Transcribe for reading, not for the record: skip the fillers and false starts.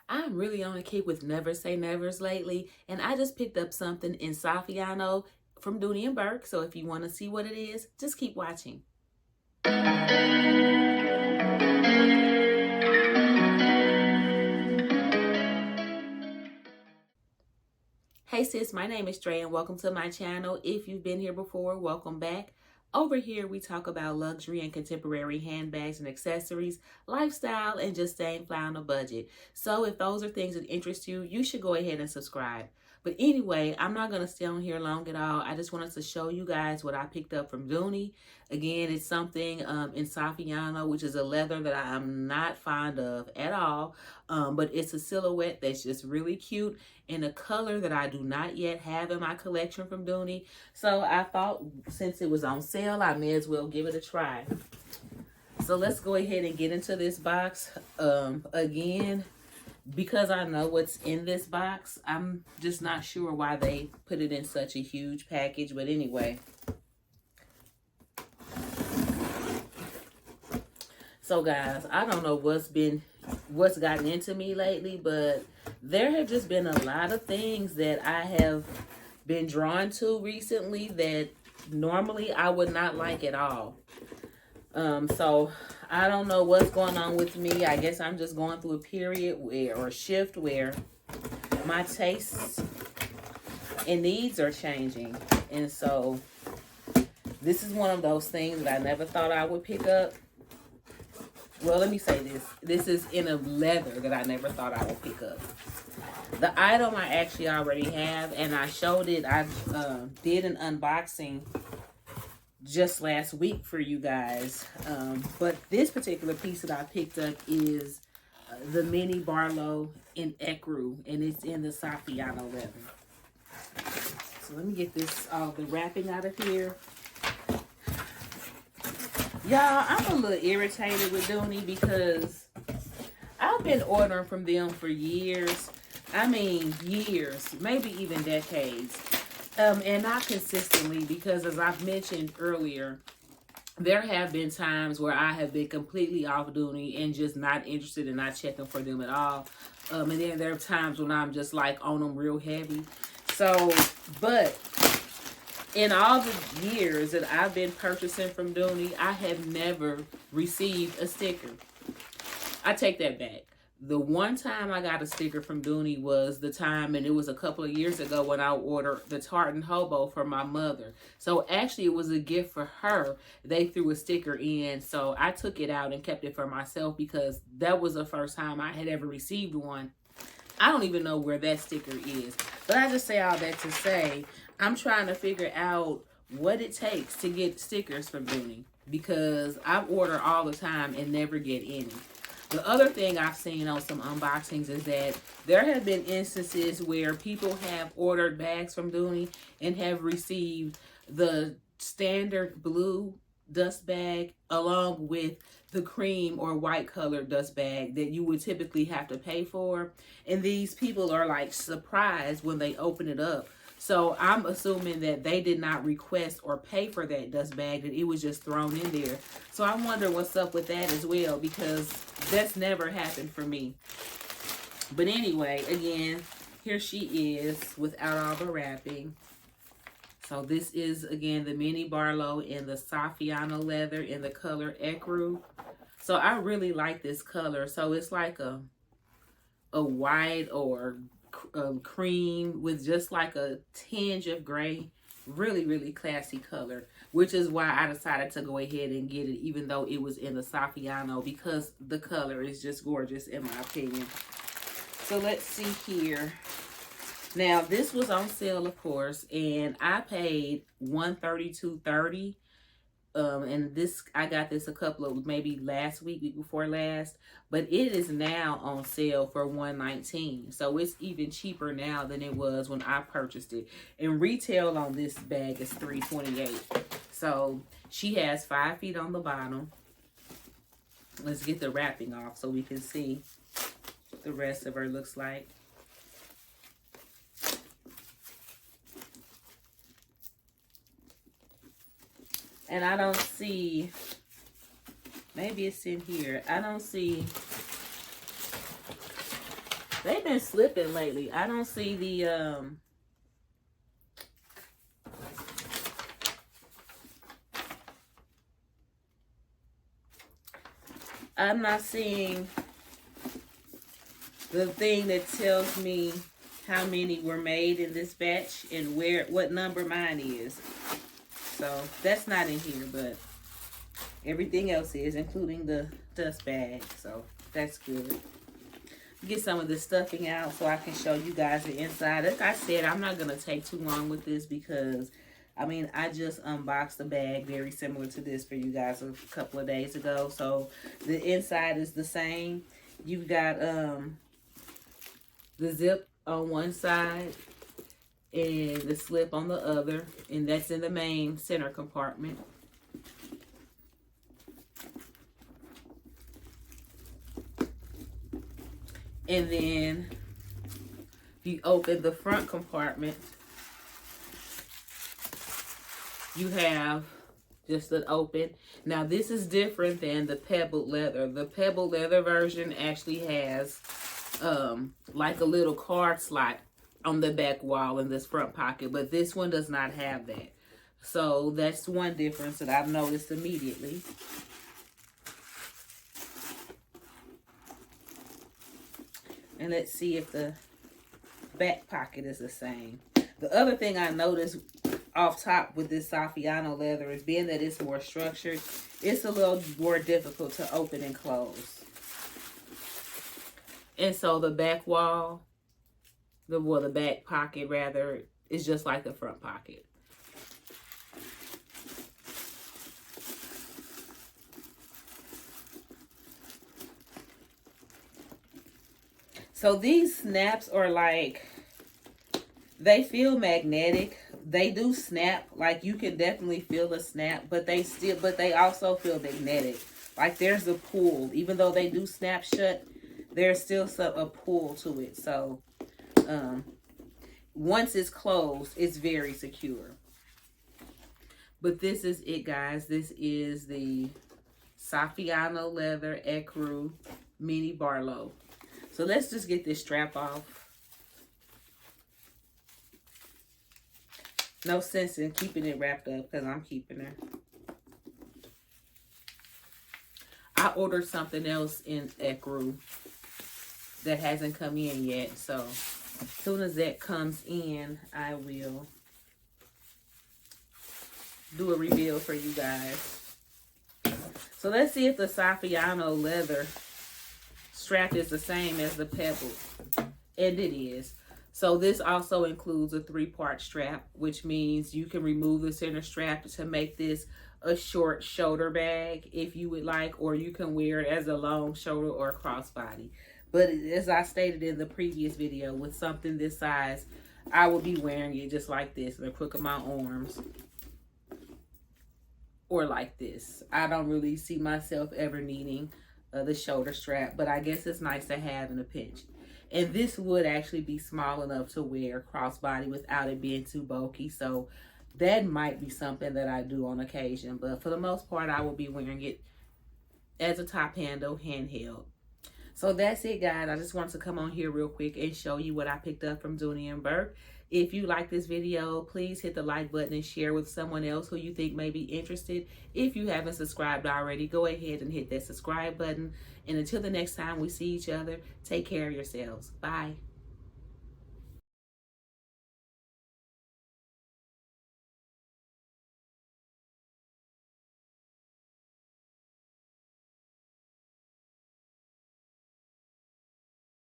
I'm really on a kick with never say nevers lately, and I just picked up something in Saffiano from Dooney and Bourke. So if you want to see what it is, just keep watching. Hey sis, my name is Dre and welcome to my channel. If you've been here before, welcome back. Over here, we talk about luxury and contemporary handbags and accessories, lifestyle, and just staying fly on a budget. So if those are things that interest you, you should go ahead and subscribe. But anyway, I'm not going to stay on here long at all. I just wanted to show you guys what I picked up from Dooney. Again, it's something in Saffiano, which is a leather that I'm not fond of at all. But it's a silhouette that's just really cute in a color that I do not yet have in my collection from Dooney. So I thought since it was on sale, I may as well give it a try. So let's go ahead and get into this box. Again, because I know what's in this box, I'm just not sure why they put it in such a huge package. But anyway. So guys, I don't know what's gotten into me lately, but there have just been a lot of things that I have been drawn to recently that normally I would not like at all. So I don't know what's going on with me. I guess I'm just going through a period or a shift where my tastes and needs are changing. And so this is one of those things that I never thought I would pick up. Well, let me say this. This is in a leather that I never thought I would pick up. The item I actually already have, and I showed it. I did an unboxing just last week for you guys. But this particular piece that I picked up is the Mini Barlow in ecru, and it's in the Saffiano leather. So let me get this, the wrapping out of here. Y'all, I'm a little irritated with Dooney because I've been ordering from them for years. I mean, years, maybe even decades. And not consistently, because as I've mentioned earlier, there have been times where I have been completely off Dooney and just not interested and not checking for them at all. And then there are times when I'm just like on them real heavy. So, but in all the years that I've been purchasing from Dooney, I have never received a sticker. I take that back. The one time I got a sticker from Dooney was the time, and it was a couple of years ago when I ordered the tartan hobo for my mother. So actually it was a gift for her. They threw a sticker in, so I took it out and kept it for myself because that was the first time I had ever received one. I don't even know where that sticker is. But I just say all that to say, I'm trying to figure out what it takes to get stickers from Dooney because I order all the time and never get any. The other thing I've seen on some unboxings is that there have been instances where people have ordered bags from Dooney and have received the standard blue dust bag along with the cream or white colored dust bag that you would typically have to pay for. And these people are like surprised when they open it up. So I'm assuming that they did not request or pay for that dust bag, that it was just thrown in there. So I wonder what's up with that as well, because that's never happened for me. But anyway, again, here she is without all the wrapping. So this is, again, the Mini Barlow in the Saffiano leather in the color ecru. So I really like this color. So it's like a white or cream with just like a tinge of gray. Really, really classy color, which is why I decided to go ahead and get it, even though it was in the Saffiano, because the color is just gorgeous in my opinion. So let's see here. Now this was on sale, of course, and I paid $132.30. And this, I got this a couple of, maybe last week before last, but it is now on sale for $119. So it's even cheaper now than it was when I purchased it. And retail on this bag is $328. So she has 5 feet on the bottom. Let's get the wrapping off so we can see what the rest of her looks like. And I don't see, maybe it's in here. I don't see They've been slipping lately. I don't see the I'm not seeing the thing that tells me how many were made in this batch and what number mine is. So that's not in here, but everything else is, including the dust bag. So that's good. Get some of the stuffing out so I can show you guys the inside. Like I said, I'm not going to take too long with this because, I mean, I just unboxed a bag very similar to this for you guys a couple of days ago. So the inside is the same. You've got the zip on one side and the slip on the other, and that's in the main center compartment. And then you open the front compartment, you have just an open. Now this is different than the pebbled leather. The pebbled leather version actually has like a little card slot on the back wall in this front pocket, but this one does not have that. So that's one difference that I've noticed immediately. And let's see if the back pocket is the same. The other thing I noticed off top with this Saffiano leather is being that it's more structured, it's a little more difficult to open and close. And so the back wall, the back pocket rather, is just like the front pocket. So these snaps are like, they feel magnetic. They do snap, like you can definitely feel the snap, but they also feel magnetic. Like there's a pull, even though they do snap shut, there's still a pull to it. So once it's closed, it's very secure. But this is it, guys. This is the Saffiano leather ecru Mini Barlow. So let's just get this strap off. No sense in keeping it wrapped up because I'm keeping her. I ordered something else in ecru that hasn't come in yet. So as soon as that comes in, I will do a reveal for you guys. So let's see if the Saffiano leather strap is the same as the pebble, and it is. So this also includes a 3-part strap, which means you can remove the center strap to make this a short shoulder bag if you would like, or you can wear it as a long shoulder or crossbody. But as I stated in the previous video, with something this size, I will be wearing it just like this in the crook of my arms, or like this. I don't really see myself ever needing the shoulder strap, but I guess it's nice to have in a pinch. And this would actually be small enough to wear crossbody without it being too bulky. So that might be something that I do on occasion, but for the most part, I will be wearing it as a top handle, handheld. So that's it, guys. I just wanted to come on here real quick and show you what I picked up from Dooney and Bourke. If you like this video, please hit the like button and share with someone else who you think may be interested. If you haven't subscribed already, go ahead and hit that subscribe button. And until the next time we see each other, take care of yourselves. Bye.